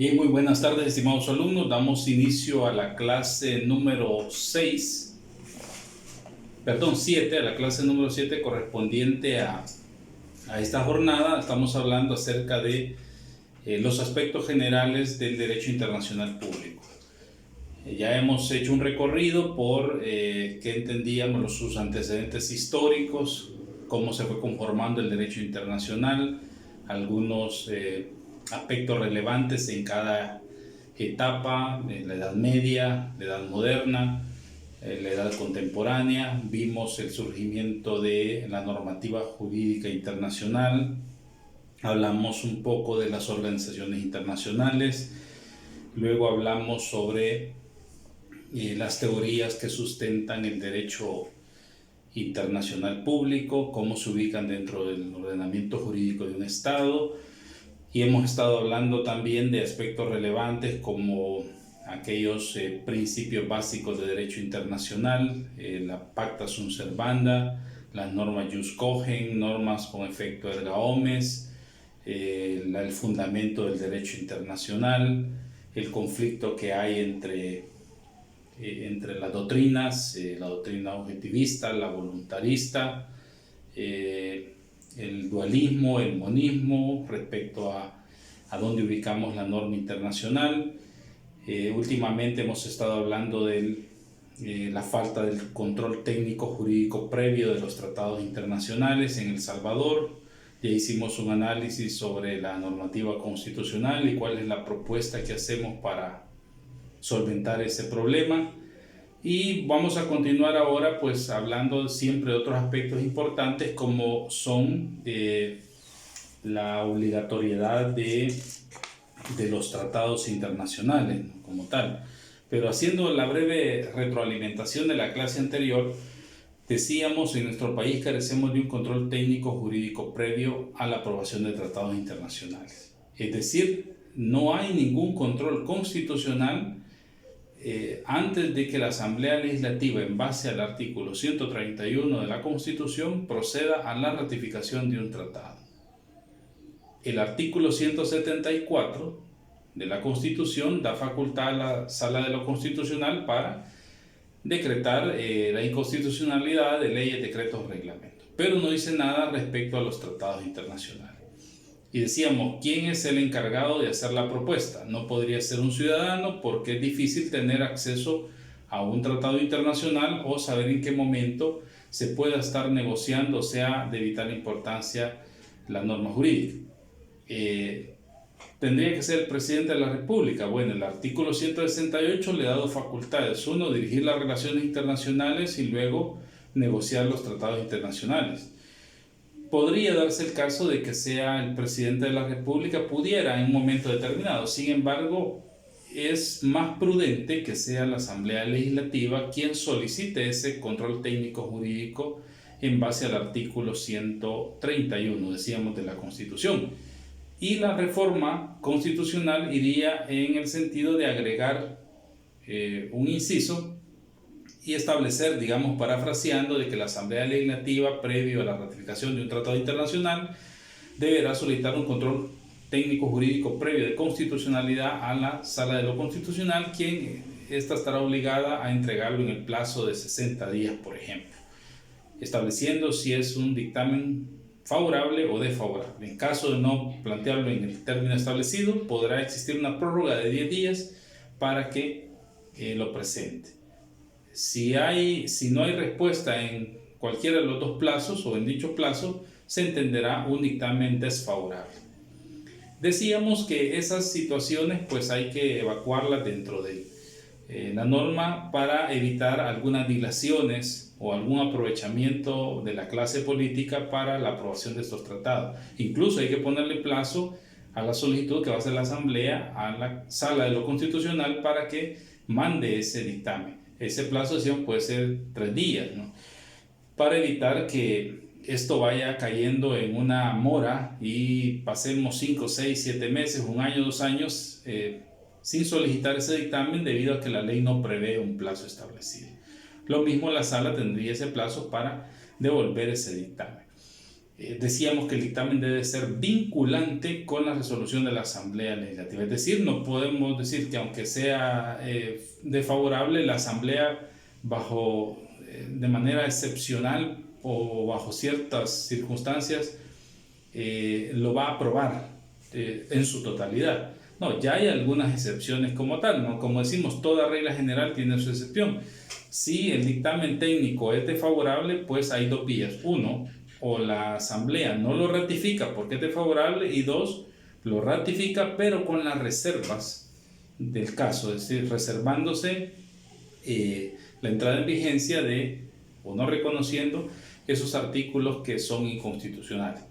Bien, muy buenas tardes, estimados alumnos. Damos inicio a la clase número 7, a la clase número 7 correspondiente a esta jornada. Estamos hablando acerca de los aspectos generales del derecho internacional público. Ya hemos hecho un recorrido por qué entendíamos sus antecedentes históricos, cómo se fue conformando el derecho internacional, algunos aspectos relevantes en cada etapa, en la Edad Media, la Edad Moderna, la Edad Contemporánea. Vimos el surgimiento de la normativa jurídica internacional, hablamos un poco de las organizaciones internacionales, luego hablamos sobre las teorías que sustentan el derecho internacional público, cómo se ubican dentro del ordenamiento jurídico de un Estado, y hemos estado hablando también de aspectos relevantes como aquellos principios básicos de derecho internacional, la Pacta Sunt Servanda, las normas Jus Cogens, normas con efecto erga omnes, el fundamento del derecho internacional, el conflicto que hay entre las doctrinas, la doctrina objetivista, la voluntarista, el dualismo, el monismo respecto a dónde ubicamos la norma internacional. Últimamente hemos estado hablando de la falta del control técnico jurídico previo de los tratados internacionales en El Salvador. Ya hicimos un análisis sobre la normativa constitucional y cuál es la propuesta que hacemos para solventar ese problema. Y vamos a continuar ahora pues hablando siempre de otros aspectos importantes como son la obligatoriedad de los tratados internacionales como tal. Pero haciendo la breve retroalimentación de la clase anterior, decíamos en nuestro país carecemos de un control técnico jurídico previo a la aprobación de tratados internacionales. Es decir, no hay ningún control constitucional antes de que la Asamblea Legislativa, en base al artículo 131 de la Constitución, proceda a la ratificación de un tratado. El artículo 174 de la Constitución da facultad a la Sala de lo Constitucional para decretar la inconstitucionalidad de leyes, decretos o reglamentos, pero no dice nada respecto a los tratados internacionales. Y decíamos, ¿quién es el encargado de hacer la propuesta? No podría ser un ciudadano porque es difícil tener acceso a un tratado internacional o saber en qué momento se pueda estar negociando, o sea, de vital importancia la norma jurídica. Tendría que ser el presidente de la República. Bueno, el artículo 168 le ha dado facultades. Uno, dirigir las relaciones internacionales y luego negociar los tratados internacionales. Podría darse el caso de que sea el presidente de la República, pudiera en un momento determinado. Sin embargo, es más prudente que sea la Asamblea Legislativa quien solicite ese control técnico jurídico en base al artículo 131, decíamos, de la Constitución. Y la reforma constitucional iría en el sentido de agregar un inciso y establecer, digamos, parafraseando, de que la Asamblea Legislativa, previo a la ratificación de un tratado internacional, deberá solicitar un control técnico jurídico previo de constitucionalidad a la Sala de lo Constitucional, quien esta estará obligada a entregarlo en el plazo de 60 días, por ejemplo, estableciendo si es un dictamen favorable o desfavorable. En caso de no plantearlo en el término establecido, podrá existir una prórroga de 10 días para que lo presente. Si no hay respuesta en cualquiera de los dos plazos o en dicho plazo, se entenderá un dictamen desfavorable. Decíamos que esas situaciones pues hay que evacuarlas dentro de la norma para evitar algunas dilaciones o algún aprovechamiento de la clase política para la aprobación de estos tratados. Incluso hay que ponerle plazo a la solicitud que va a hacer la Asamblea a la Sala de lo Constitucional para que mande ese dictamen. Ese plazo de acción puede ser 3 días, ¿no? Para evitar que esto vaya cayendo en una mora y pasemos 5, 6, 7 meses, 1 año, 2 años sin solicitar ese dictamen debido a que la ley no prevé un plazo establecido. Lo mismo, la sala tendría ese plazo para devolver ese dictamen. decíamos que el dictamen debe ser vinculante con la resolución de la Asamblea Legislativa. Es decir, no podemos decir que aunque sea desfavorable, la Asamblea de manera excepcional o bajo ciertas circunstancias lo va a aprobar en su totalidad. No, ya hay algunas excepciones como tal, ¿no? Como decimos, toda regla general tiene su excepción. Si el dictamen técnico es desfavorable, pues hay dos vías. Uno, o la Asamblea no lo ratifica porque es desfavorable, y dos, lo ratifica pero con las reservas del caso, es decir, reservándose la entrada en vigencia o no reconociendo esos artículos que son inconstitucionales.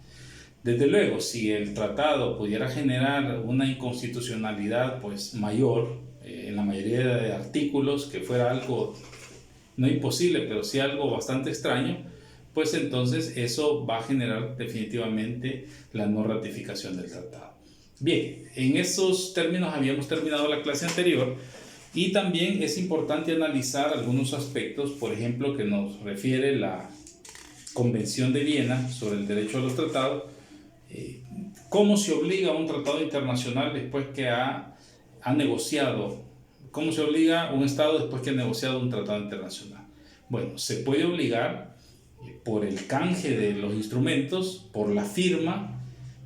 Desde luego, si el tratado pudiera generar una inconstitucionalidad pues mayor en la mayoría de artículos, que fuera algo no imposible, pero sí algo bastante extraño, pues entonces eso va a generar definitivamente la no ratificación del tratado. Bien, en esos términos habíamos terminado la clase anterior, y también es importante analizar algunos aspectos, por ejemplo, que nos refiere la Convención de Viena sobre el derecho a los tratados. ¿Cómo se obliga a un tratado internacional después que ha negociado? ¿Cómo se obliga a un Estado después que ha negociado un tratado internacional? Bueno, se puede obligar por el canje de los instrumentos, por la firma,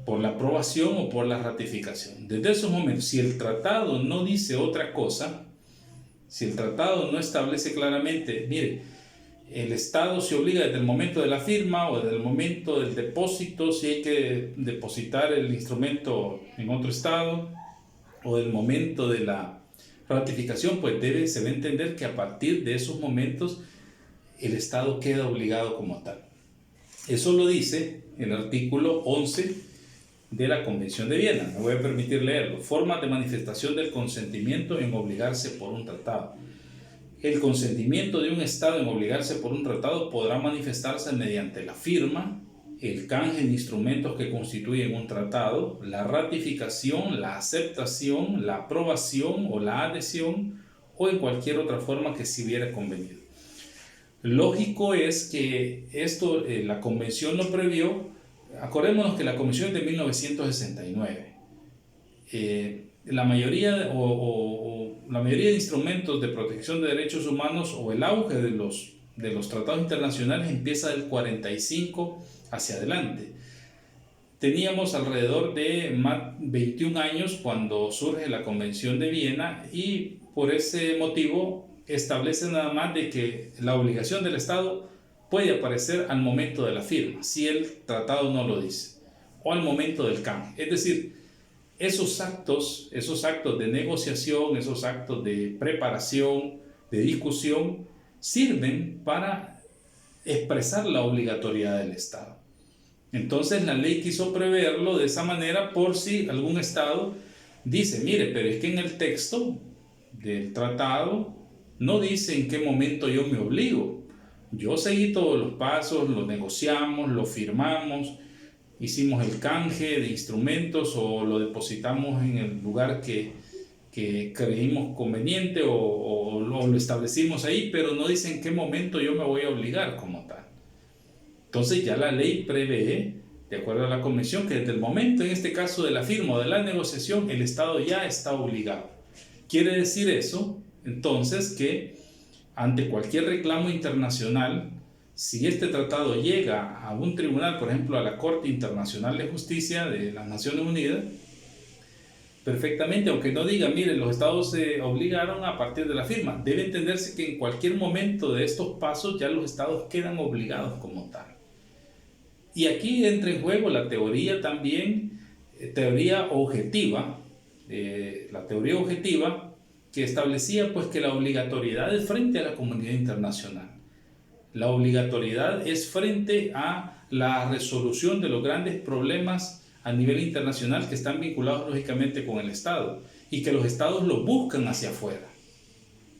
por la aprobación o por la ratificación. Desde esos momentos, si el tratado no dice otra cosa, si el tratado no establece claramente, mire, el Estado se obliga desde el momento de la firma o desde el momento del depósito, si hay que depositar el instrumento en otro Estado, o del momento de la ratificación, pues se va a entender que a partir de esos momentos el Estado queda obligado como tal. Eso lo dice el artículo 11 de la Convención de Viena. Me voy a permitir leerlo. Formas de manifestación del consentimiento en obligarse por un tratado. El consentimiento de un Estado en obligarse por un tratado podrá manifestarse mediante la firma, el canje de instrumentos que constituyen un tratado, la ratificación, la aceptación, la aprobación o la adhesión, o en cualquier otra forma que se hubiera convenido. Lógico es que esto la Convención lo previó. Acordémonos que la Convención es de 1969. La mayoría de instrumentos de protección de derechos humanos, o el auge de los tratados internacionales, empieza del 45 hacia adelante. Teníamos alrededor de 21 años cuando surge la Convención de Viena, y por ese motivo establece nada más de que la obligación del Estado puede aparecer al momento de la firma, si el tratado no lo dice, o al momento del canje. Es decir, esos actos de negociación, esos actos de preparación, de discusión, sirven para expresar la obligatoriedad del Estado. Entonces la ley quiso preverlo de esa manera, por si algún Estado dice, mire, pero es que en el texto del tratado no dice en qué momento yo me obligo. Yo seguí todos los pasos, lo negociamos, lo firmamos, hicimos el canje de instrumentos o lo depositamos en el lugar que creímos conveniente, o lo establecimos ahí, pero no dice en qué momento yo me voy a obligar como tal. Entonces ya la ley prevé, de acuerdo a la Convención, que desde el momento, en este caso, de la firma o de la negociación, el Estado ya está obligado. Quiere decir eso, entonces, que ante cualquier reclamo internacional, si este tratado llega a un tribunal, por ejemplo, a la Corte Internacional de Justicia de las Naciones Unidas, perfectamente, aunque no diga, miren, los Estados se obligaron a partir de la firma, debe entenderse que en cualquier momento de estos pasos ya los Estados quedan obligados como tal. Y aquí entra en juego la teoría también, teoría objetiva, la teoría objetiva que establecía pues que la obligatoriedad es frente a la comunidad internacional. La obligatoriedad es frente a la resolución de los grandes problemas a nivel internacional que están vinculados lógicamente con el Estado, y que los Estados los buscan hacia afuera,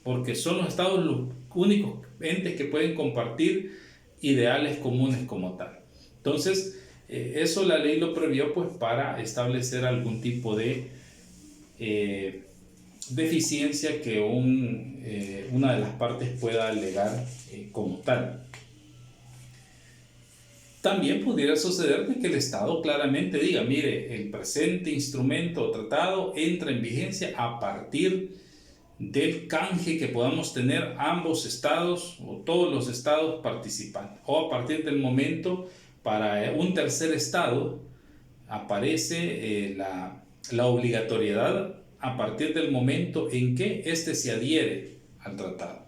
porque son los Estados los únicos entes que pueden compartir ideales comunes como tal. Entonces, eso la ley lo previó pues para establecer algún tipo de deficiencia que una de las partes pueda alegar como tal. También pudiera suceder de que el Estado claramente diga, mire, el presente instrumento o tratado entra en vigencia a partir del canje que podamos tener ambos estados o todos los estados participantes, o a partir del momento para un tercer estado aparece la obligatoriedad a partir del momento en que éste se adhiere al tratado.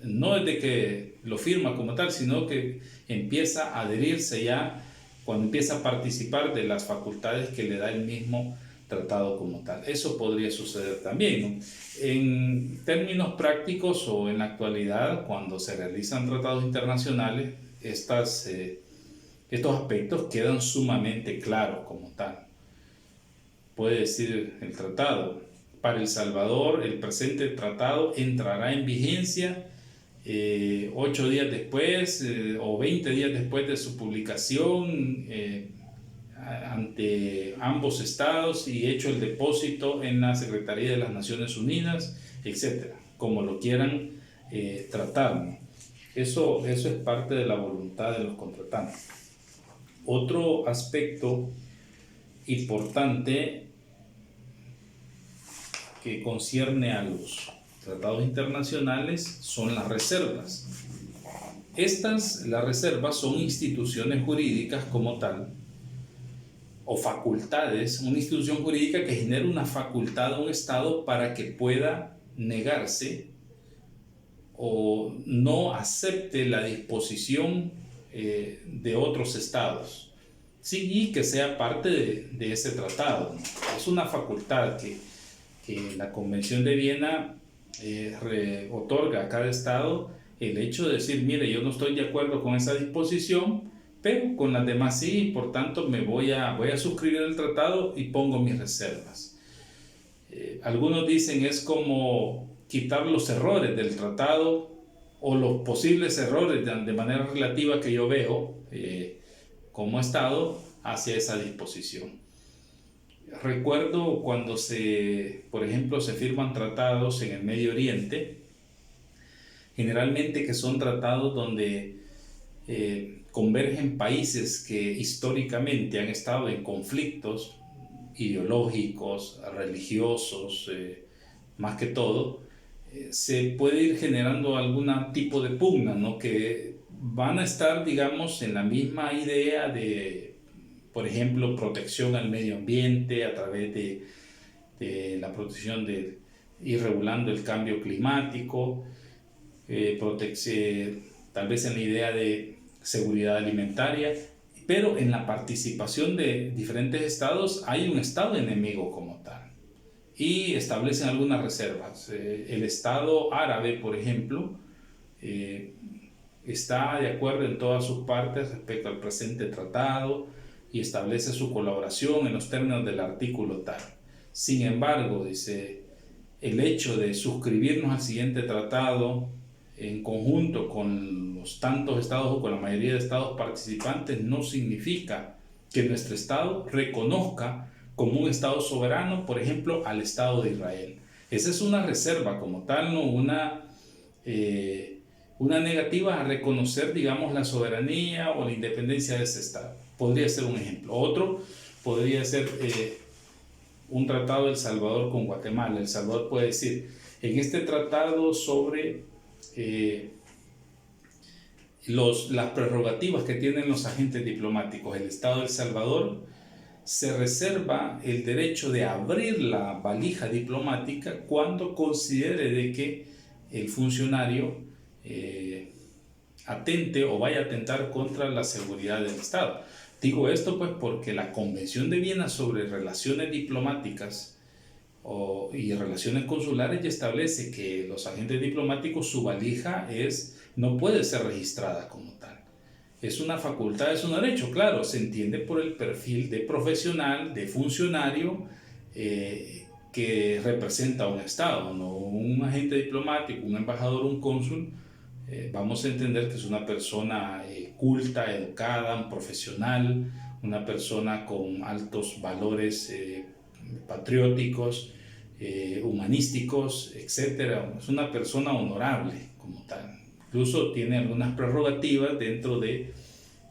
No es de que lo firma como tal, sino que empieza a adherirse ya cuando empieza a participar de las facultades que le da el mismo tratado como tal. Eso podría suceder también, ¿no? En términos prácticos o en la actualidad, cuando se realizan tratados internacionales, estos aspectos quedan sumamente claros como tal. Puede decir el tratado: para El Salvador, el presente tratado entrará en vigencia 8 días después o 20 días después de su publicación ante ambos estados y hecho el depósito en la Secretaría de las Naciones Unidas, etcétera, como lo quieran tratar, ¿no? Eso es parte de la voluntad de los contratantes. Otro aspecto importante que concierne a los tratados internacionales son las reservas. Las reservas son instituciones jurídicas como tal, o facultades, una institución jurídica que genera una facultad a un Estado para que pueda negarse o no acepte la disposición de otros Estados, sí, y que sea parte de ese tratado, ¿no? Es una facultad que la Convención de Viena otorga a cada Estado el hecho de decir, mire, yo no estoy de acuerdo con esa disposición, pero con las demás sí, por tanto me voy a suscribir el tratado y pongo mis reservas. Algunos dicen es como quitar los errores del tratado o los posibles errores de manera relativa que yo veo como Estado hacia esa disposición. Recuerdo cuando por ejemplo, se firman tratados en el Medio Oriente, generalmente que son tratados donde convergen países que históricamente han estado en conflictos ideológicos, religiosos, más que todo, se puede ir generando algún tipo de pugna, ¿no? Que van a estar, digamos, en la misma idea de, por ejemplo, protección al medio ambiente a través de la protección y regulando el cambio climático, tal vez en la idea de seguridad alimentaria, pero en la participación de diferentes estados hay un estado enemigo como tal y establecen algunas reservas. El estado árabe, por ejemplo, está de acuerdo en todas sus partes respecto al presente tratado y establece su colaboración en los términos del artículo tal. Sin embargo, dice, el hecho de suscribirnos al siguiente tratado en conjunto con los tantos estados o con la mayoría de estados participantes no significa que nuestro estado reconozca como un estado soberano, por ejemplo, al Estado de Israel. Esa es una reserva como tal, no una negativa a reconocer, digamos, la soberanía o la independencia de ese estado. Podría ser un ejemplo. Otro podría ser un tratado de El Salvador con Guatemala. El Salvador puede decir, en este tratado sobre las prerrogativas que tienen los agentes diplomáticos, el Estado de El Salvador se reserva el derecho de abrir la valija diplomática cuando considere de que el funcionario atente o vaya a atentar contra la seguridad del Estado. Digo esto pues porque la Convención de Viena sobre relaciones diplomáticas y relaciones consulares ya establece que los agentes diplomáticos, su valija no puede ser registrada como tal. Es una facultad, es un derecho, claro, se entiende por el perfil de profesional, de funcionario que representa a un Estado, ¿no? Un agente diplomático, un embajador, un cónsul, vamos a entender que es una persona culta, educada, un profesional, una persona con altos valores patrióticos, humanísticos, etc. Es una persona honorable como tal. Incluso tiene algunas prerrogativas dentro de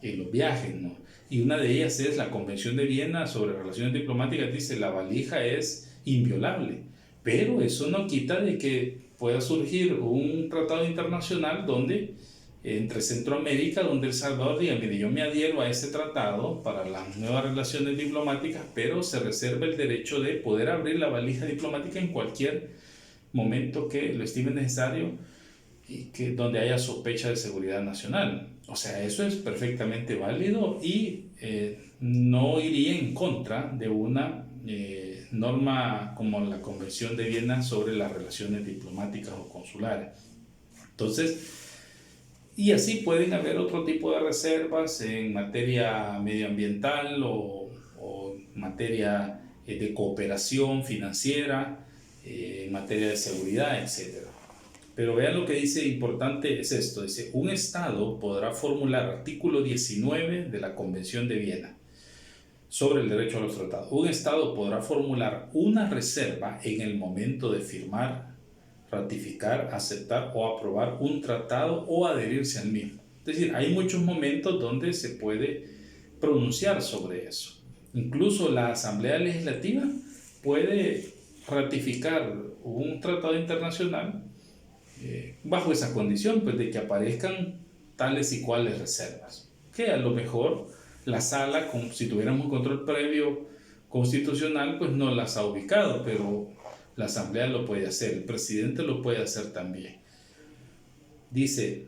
en los viajes, ¿no? Y una de ellas es la Convención de Viena sobre Relaciones Diplomáticas, dice la valija es inviolable, pero eso no quita de que pueda surgir un tratado internacional donde entre Centroamérica, donde El Salvador diga, mire, yo me adhiero a ese tratado para las nuevas relaciones diplomáticas, pero se reserva el derecho de poder abrir la valija diplomática en cualquier momento que lo estime necesario y que donde haya sospecha de seguridad nacional. O sea, eso es perfectamente válido y no iría en contra de una norma como la Convención de Viena sobre las relaciones diplomáticas o consulares. Entonces, y así pueden haber otro tipo de reservas en materia medioambiental o materia de cooperación financiera, en materia de seguridad, etc. Pero vean lo que dice importante es esto, dice, un Estado podrá formular artículo 19 de la Convención de Viena sobre el derecho a los tratados. Un Estado podrá formular una reserva en el momento de firmar, ratificar, aceptar o aprobar un tratado o adherirse al mismo. Es decir, hay muchos momentos donde se puede pronunciar sobre eso. Incluso la Asamblea Legislativa puede ratificar un tratado internacional bajo esa condición, pues de que aparezcan tales y cuales reservas, que a lo mejor la sala, como si tuviéramos un control previo constitucional, pues no las ha ubicado, pero la Asamblea lo puede hacer, el presidente lo puede hacer también. Dice,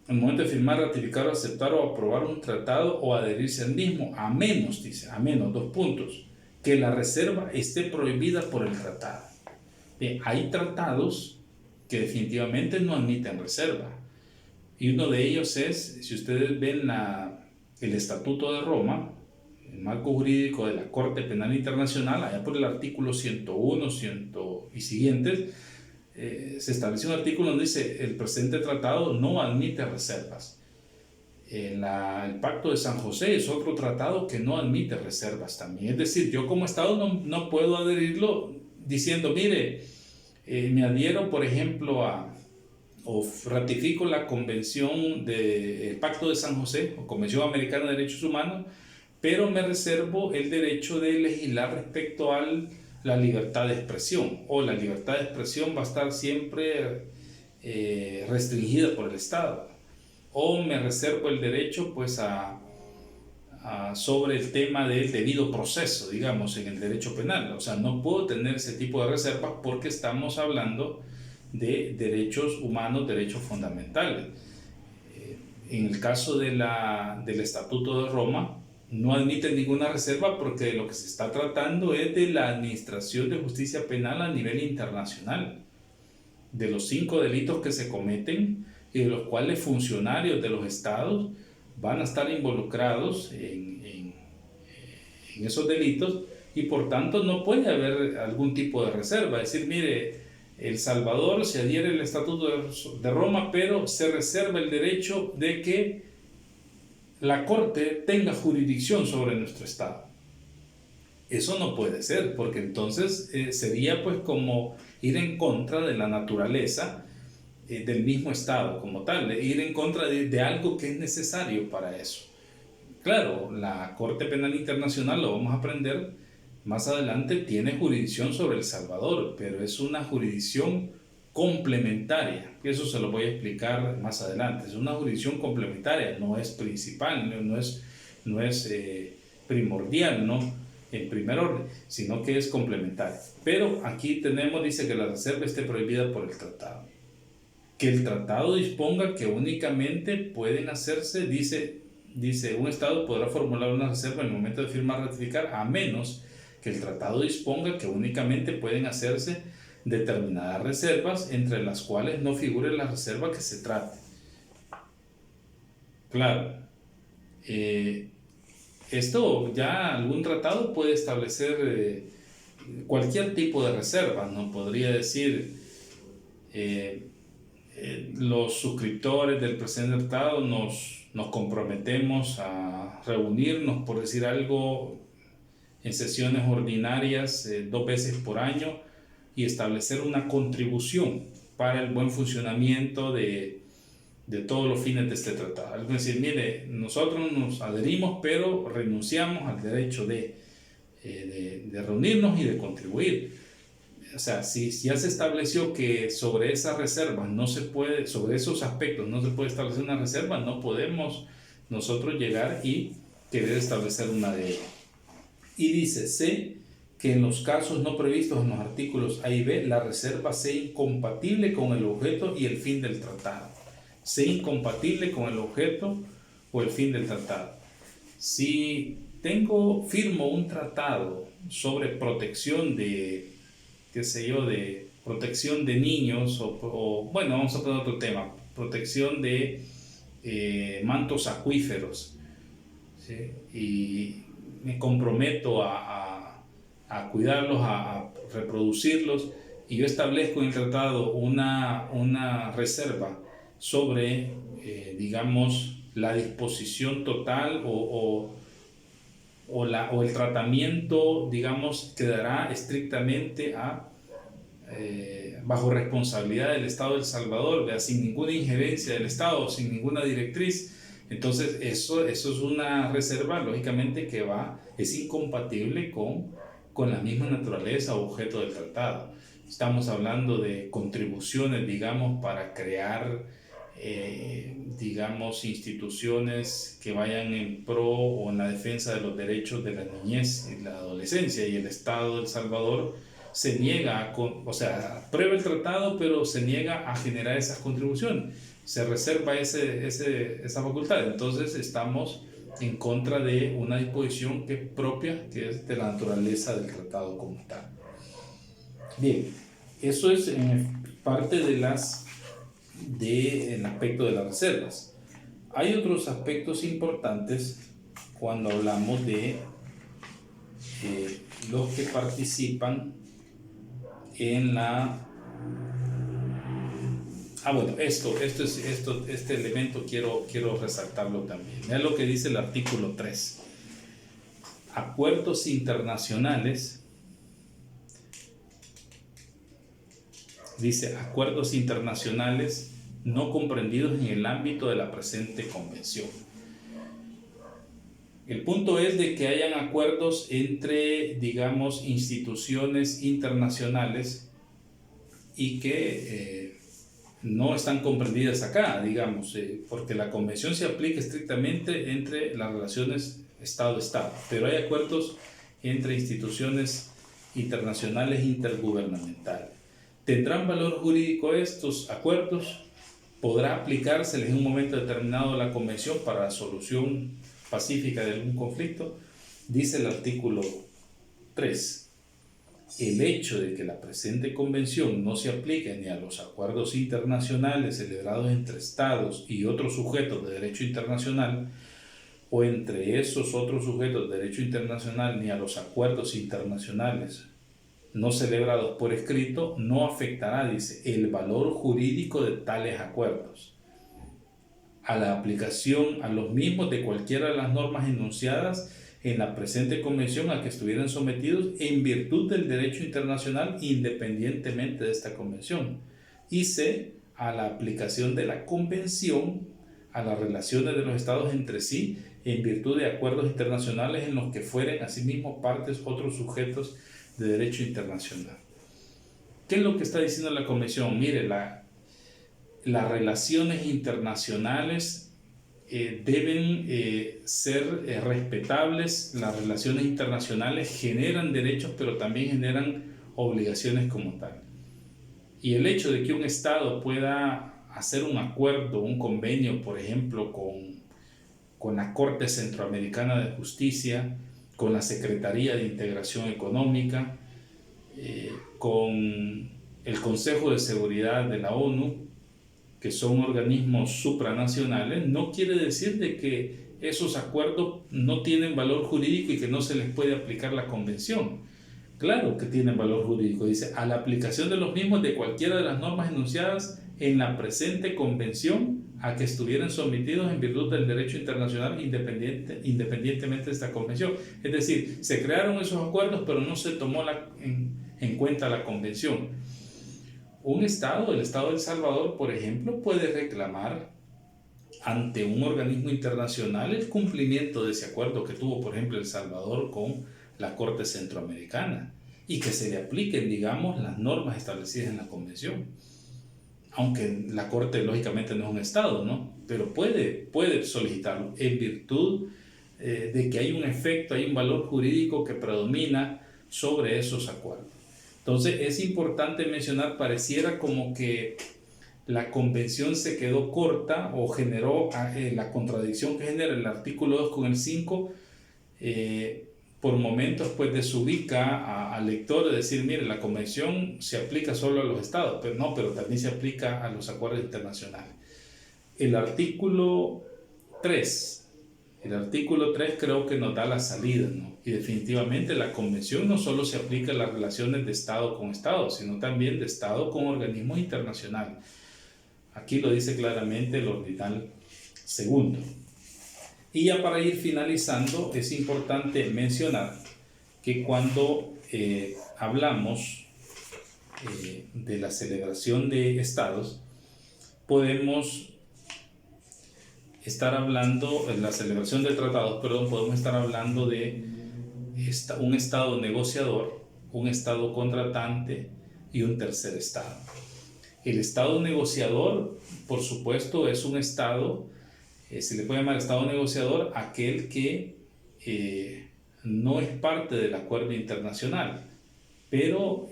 en el momento de firmar, ratificar, aceptar o aprobar un tratado o adherirse al mismo, a menos, dice, a menos, 2 puntos, que la reserva esté prohibida por el tratado. Bien, hay tratados que definitivamente no admiten reserva. Y uno de ellos es, si ustedes ven el Estatuto de Roma, el marco jurídico de la Corte Penal Internacional, allá por el artículo 101, 100 y siguientes, se establece un artículo donde dice, el presente tratado no admite reservas. El Pacto de San José es otro tratado que no admite reservas también. Es decir, yo como Estado no puedo adherirlo diciendo, mire, me adhiero, por ejemplo, o ratifico la Convención del Pacto de San José, o Convención Americana de Derechos Humanos, pero me reservo el derecho de legislar respecto a la libertad de expresión, o la libertad de expresión va a estar siempre restringida por el Estado, o me reservo el derecho pues sobre el tema del debido proceso, digamos, en el derecho penal. O sea, no puedo tener ese tipo de reservas porque estamos hablando de derechos humanos, derechos fundamentales. En el caso del Estatuto de Roma, no admite ninguna reserva porque de lo que se está tratando es de la administración de justicia penal a nivel internacional, de los 5 delitos que se cometen y de los cuales funcionarios de los estados van a estar involucrados en esos delitos y por tanto no puede haber algún tipo de reserva. Es decir, mire, El Salvador se adhiere al Estatuto de Roma, pero se reserva el derecho de que la Corte tenga jurisdicción sobre nuestro Estado. Eso no puede ser, porque entonces sería pues como ir en contra de la naturaleza del mismo Estado como tal, ir en contra de algo que es necesario para eso. Claro, la Corte Penal Internacional, lo vamos a aprender más adelante, tiene jurisdicción sobre El Salvador, pero es una jurisdicción complementaria, y eso se lo voy a explicar más adelante. Es una jurisdicción complementaria, no es principal, no es primordial, ¿no? En primer orden, sino que es complementaria. Pero aquí tenemos, dice que la reserva esté prohibida por el tratado. Que el tratado disponga que únicamente pueden hacerse, dice un Estado podrá formular una reserva en el momento de firmar, ratificar, a menos que el tratado disponga que únicamente pueden hacerse determinadas reservas, entre las cuales no figure la reserva que se trate. Claro, esto ya algún tratado puede establecer cualquier tipo de reserva, ¿no? Podría decir, los suscriptores del presente tratado nos comprometemos a reunirnos, por decir algo, en sesiones ordinarias 2 veces por año y establecer una contribución para el buen funcionamiento de de todos los fines de este tratado. Es decir, mire, nosotros nos adherimos, pero renunciamos al derecho de reunirnos y de contribuir. O sea, si ya se estableció que sobre esas reservas no se puede, sobre esos aspectos no se puede establecer una reserva, no podemos nosotros llegar y querer establecer una de ellas. Y dice C, que en los casos no previstos en los artículos A y B, la reserva sea incompatible con el objeto y el fin del tratado. Sea incompatible con el objeto o el fin del tratado. Si firmo un tratado sobre protección de, qué sé yo, de protección de niños, o bueno, vamos a poner otro tema, protección de mantos acuíferos, ¿sí? Y me comprometo a cuidarlos, a reproducirlos, y yo establezco en el tratado una reserva sobre, digamos, la disposición total o el tratamiento, digamos, quedará estrictamente bajo responsabilidad del Estado de El Salvador, sin ninguna injerencia del Estado, sin ninguna directriz. Entonces eso es una reserva, lógicamente, que es incompatible con la misma naturaleza o objeto del tratado. Estamos hablando de contribuciones, digamos, para crear, digamos, instituciones que vayan en pro o en la defensa de los derechos de la niñez y la adolescencia, y el Estado de El Salvador se niega aprueba el tratado, pero se niega a generar esas contribuciones, se reserva esa facultad. Entonces estamos en contra de una disposición que es propia, que es de la naturaleza del tratado como tal. Bien, eso es parte del aspecto de las reservas. Hay otros aspectos importantes cuando hablamos de los que participan en la... este elemento quiero resaltarlo también. Vean lo que dice el artículo 3. Acuerdos internacionales. Dice, acuerdos internacionales no comprendidos en el ámbito de la presente convención. El punto es de que hayan acuerdos entre, digamos, instituciones internacionales y que no están comprendidas acá, digamos, porque la convención se aplica estrictamente entre las relaciones Estado-Estado, pero hay acuerdos entre instituciones internacionales intergubernamentales. ¿Tendrán valor jurídico estos acuerdos? ¿Podrá aplicárseles en un momento determinado la convención para la solución pacífica de algún conflicto? Dice el artículo 3. El hecho de que la presente convención no se aplique ni a los acuerdos internacionales celebrados entre estados y otros sujetos de derecho internacional, o entre esos otros sujetos de derecho internacional, ni a los acuerdos internacionales no celebrados por escrito, no afectará, dice, el valor jurídico de tales acuerdos, a la aplicación a los mismos de cualquiera de las normas enunciadas en la presente convención a que estuvieran sometidos en virtud del derecho internacional independientemente de esta convención, y C, a la aplicación de la convención a las relaciones de los estados entre sí en virtud de acuerdos internacionales en los que fueren asimismo partes otros sujetos de derecho internacional. ¿Qué es lo que está diciendo la convención? Mire, las relaciones internacionales deben ser respetables. Las relaciones internacionales generan derechos, pero también generan obligaciones como tal. Y el hecho de que un Estado pueda hacer un acuerdo, un convenio, por ejemplo, con la Corte Centroamericana de Justicia, con la Secretaría de Integración Económica, con el Consejo de Seguridad de la ONU, que son organismos supranacionales, no quiere decir de que esos acuerdos no tienen valor jurídico y que no se les puede aplicar la convención. Claro que tienen valor jurídico, dice, a la aplicación de los mismos de cualquiera de las normas enunciadas en la presente convención a que estuvieran sometidos en virtud del derecho internacional independientemente de esta convención. Es decir, se crearon esos acuerdos, pero no se tomó en cuenta la convención. Un Estado, el Estado de El Salvador, por ejemplo, puede reclamar ante un organismo internacional el cumplimiento de ese acuerdo que tuvo, por ejemplo, El Salvador con la Corte Centroamericana, y que se le apliquen, digamos, las normas establecidas en la Convención. Aunque la Corte lógicamente no es un Estado, ¿no? Pero puede solicitarlo en virtud de que hay un efecto, hay un valor jurídico que predomina sobre esos acuerdos. Entonces es importante mencionar, pareciera como que la convención se quedó corta o generó la contradicción que genera el artículo 2 con el 5, por momentos pues desubica al lector de decir, mire, la convención se aplica solo a los estados, pero no, pero también se aplica a los acuerdos internacionales. El artículo 3 creo que nos da la salida, ¿no? Y definitivamente la convención no solo se aplica a las relaciones de Estado con Estado, sino también de Estado con organismos internacionales. Aquí lo dice claramente el ordinal segundo. Y ya para ir finalizando, es importante mencionar que cuando hablamos de la celebración de estados, podemos estar hablando, en la celebración de tratados, podemos estar hablando de un estado negociador, un estado contratante y un tercer estado. El estado negociador, por supuesto, es un estado, se le puede llamar estado negociador aquel que no es parte del acuerdo internacional, pero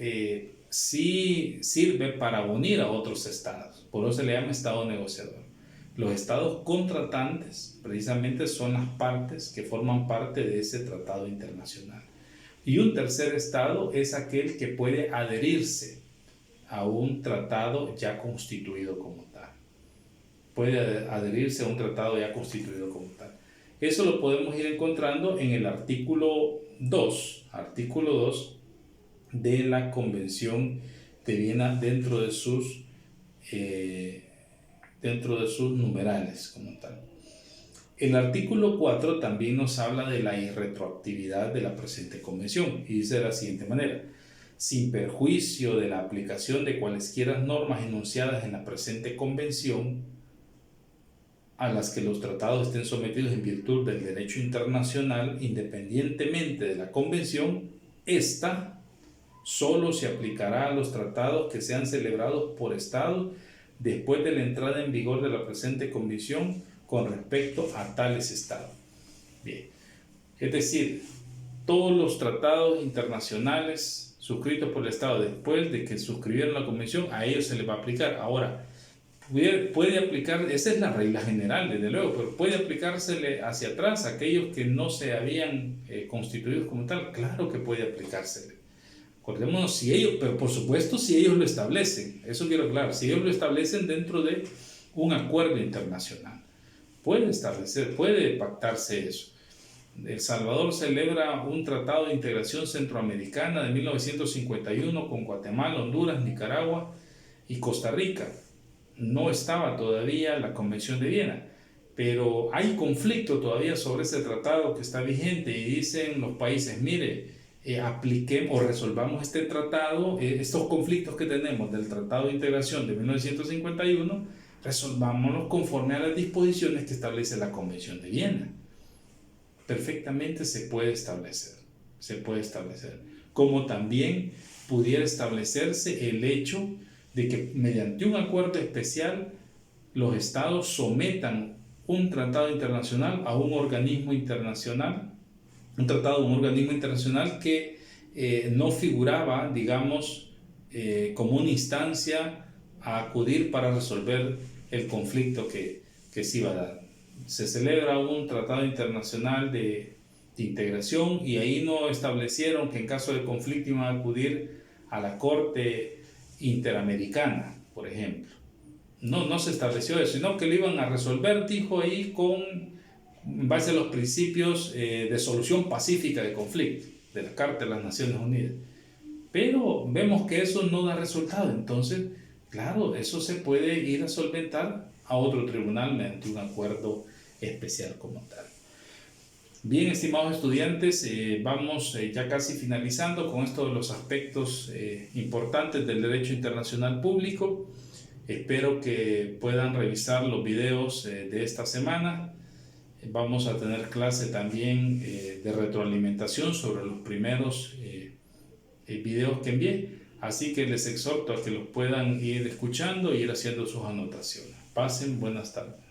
sí sirve para unir a otros estados. Por eso se le llama estado negociador. Los estados contratantes precisamente son las partes que forman parte de ese tratado internacional. Y un tercer estado es aquel que puede adherirse a un tratado ya constituido como tal. Puede adherirse a un tratado ya constituido como tal. Eso lo podemos ir encontrando en el artículo 2 de la Convención de Viena dentro de sus numerales como tal. El artículo 4 también nos habla de la irretroactividad de la presente convención y dice de la siguiente manera: sin perjuicio de la aplicación de cualesquiera normas enunciadas en la presente convención a las que los tratados estén sometidos en virtud del derecho internacional, independientemente de la convención, esta solo se aplicará a los tratados que sean celebrados por estados después de la entrada en vigor de la presente convención con respecto a tales estados. Bien, es decir, todos los tratados internacionales suscritos por el Estado después de que suscribieron la convención, a ellos se les va a aplicar. Ahora, puede aplicar, esa es la regla general, desde luego, pero puede aplicársele hacia atrás a aquellos que no se habían constituido como tal. Claro que puede aplicársele. Acordémonos, si ellos, pero por supuesto si ellos lo establecen, eso quiero aclarar, si ellos lo establecen dentro de un acuerdo internacional, puede pactarse eso. El Salvador celebra un tratado de integración centroamericana de 1951 con Guatemala, Honduras, Nicaragua y Costa Rica. No estaba todavía la Convención de Viena, pero hay conflicto todavía sobre ese tratado que está vigente y dicen los países, mire, apliquemos o resolvamos este tratado, estos conflictos que tenemos del Tratado de Integración de 1951, resolvámoslos conforme a las disposiciones que establece la Convención de Viena. Perfectamente se puede establecer, como también pudiera establecerse el hecho de que mediante un acuerdo especial los estados sometan un tratado internacional a un organismo internacional, un organismo internacional que no figuraba, digamos, como una instancia a acudir para resolver el conflicto que se iba a dar. Se celebra un tratado internacional de integración y ahí no establecieron que en caso de conflicto iban a acudir a la Corte Interamericana, por ejemplo. No se estableció eso, sino que lo iban a resolver, dijo ahí, en base a los principios de solución pacífica de conflicto, de la Carta de las Naciones Unidas. Pero vemos que eso no da resultado, entonces, claro, eso se puede ir a solventar a otro tribunal mediante un acuerdo especial como tal. Bien, estimados estudiantes, vamos ya casi finalizando con esto de los aspectos importantes del derecho internacional público. Espero que puedan revisar los videos de esta semana. Vamos a tener clase también de retroalimentación sobre los primeros videos que envié. Así que les exhorto a que los puedan ir escuchando y ir haciendo sus anotaciones. Pasen buenas tardes.